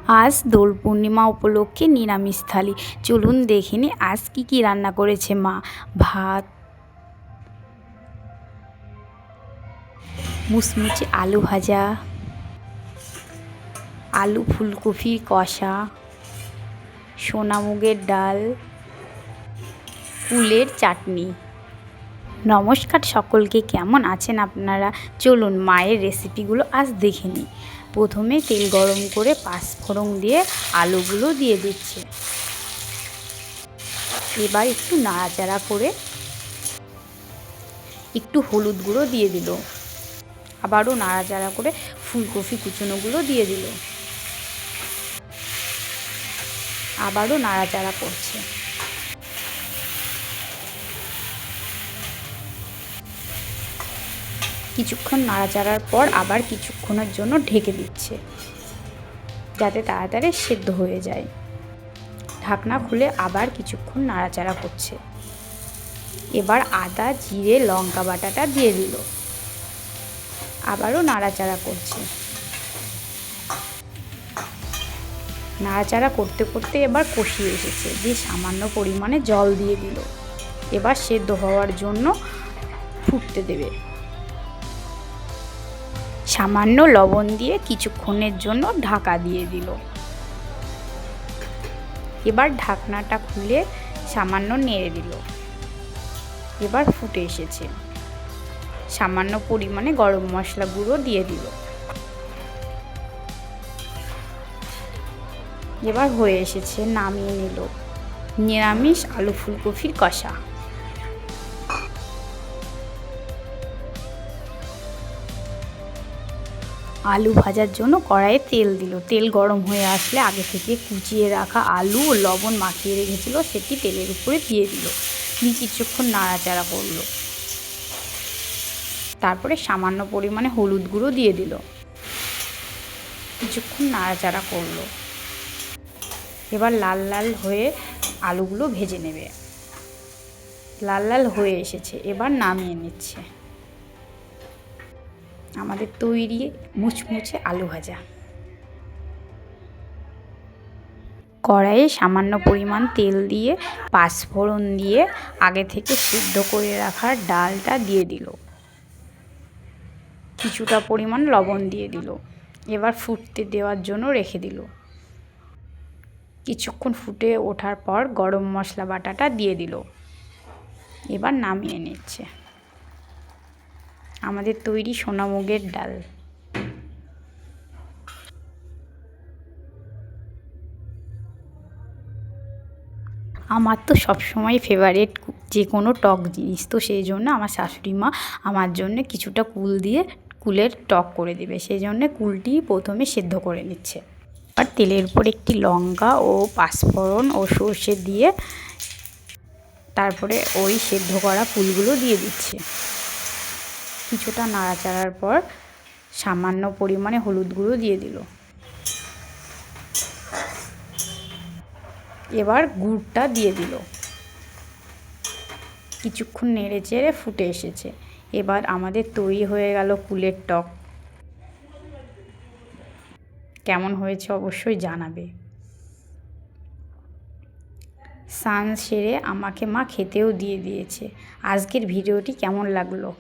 আজ দোল পূর্ণিমা উপলক্ষে নিরামিষ থালি। চলুন দেখে নিই আজ কি রান্না করেছে মা। ভাত, মুচমুচে আলু ভাজা, আলু ফুলকপির কষা, সোনামুগের ডাল, কুলের চাটনি। নমস্কার সকলকে, কেমন আছেন আপনারা? চলুন মায়ের রেসিপিগুলো আজ দেখে নিই। প্রথমে তেল গরম করে পাঁচফোড়ন দিয়ে আলুগুলো দিয়ে দিচ্ছে। এবার একটু নাড়াচাড়া করে একটু হলুদ গুঁড়ো দিয়ে দিল। আবারও নাড়াচাড়া করে ফুলকপি কুচনোগুলো দিয়ে দিল। আবারও নাড়াচাড়া করছে। কিছুক্ষণ নাড়াচাড়ার পর আবার কিছুক্ষণের জন্য ঢেকে দিচ্ছে, যাতে তাড়াতাড়ি সেদ্ধ হয়ে যায়। ঢাকনা খুলে আবার কিছুক্ষণ নাড়াচাড়া করছে। এবার আদা, জিরে, লঙ্কা বাটাটা দিয়ে দিল। আবারও নাড়াচাড়া করছে। নাড়াচাড়া করতে করতে এবার কষিয়ে এসেছে, দিয়ে সামান্য পরিমাণে জল দিয়ে দিল। এবার সেদ্ধ হওয়ার জন্য ফুটতে দেবে। সামান্য লবণ দিয়ে কিছুক্ষণের জন্য ঢাকা দিয়ে দিল। এবার ঢাকনাটা খুলে সামান্য নেড়ে দিল। এবার ফুটে এসেছে। সামান্য পরিমাণে গরম মশলা গুঁড়ো দিয়ে দিল। এবার হয়ে এসেছে, নামিয়ে নিল নিরামিষ আলু ফুলকপির কষা। আলু ভাজার জন্য কড়াইয়ে তেল দিল। তেল গরম হয়ে আসলে আগে থেকে কুচিয়ে রাখা আলু ও লবণ মাখিয়ে রেখেছিল সেটি তেলের উপরে দিয়ে দিল। দিয়ে কিছুক্ষণ নাড়াচাড়া করলো। তারপরে সামান্য পরিমাণে হলুদ গুঁড়ো দিয়ে দিল। কিছুক্ষণ নাড়াচাড়া করলো। এবার লাল লাল হয়ে আলুগুলো ভেজে নেবে। লাল লাল হয়ে এসেছে, এবার নামিয়ে নিচ্ছে। আমাদের তৈরি মুচমুচে আলু ভাজা। কড়াইয়ে সামান্য পরিমাণ তেল দিয়ে পাঁচফোড়ন দিয়ে আগে থেকে সিদ্ধ করে রাখা ডালটা দিয়ে দিল। কিছুটা পরিমাণ লবণ দিয়ে দিল। এবার ফুটতে দেওয়ার জন্য রেখে দিল। কিছুক্ষণ ফুটে ওঠার পর গরম মশলা বাটাটা দিয়ে দিল। এবার নামিয়ে নিচ্ছে। আমাদের তৈরি সোনামুগের ডাল। আমার তো সবসময় ফেভারিট যে কোনো টক জিনিস, তো সেই জন্য আমার শাশুড়ি মা আমার জন্য কিছুটা কুল দিয়ে কুলের টক করে দেবে। সেই জন্যে কুলটি প্রথমে সেদ্ধ করে নিচ্ছে। আর তেলের উপর একটি লঙ্কা ও পাঁচফোড়ন ও সর্ষে দিয়ে তারপরে ওই সেদ্ধ করা কুলগুলো দিয়ে দিচ্ছে। কিছুটা নাড়াচাড়ার পর সামান্য পরিমাণে হলুদ গুঁড়ো দিয়ে দিল। এবার গুড়টা দিয়ে দিল। কিছুক্ষণ নেড়ে চেড়ে ফুটে এসেছে। এবার আমাদের তৈরি হয়ে গেল কুলের টক। কেমন হয়েছে অবশ্যই জানাবে। স্নান সেরে আমাকে মা খেতেও দিয়ে দিয়েছে। আজকের ভিডিওটি কেমন লাগলো?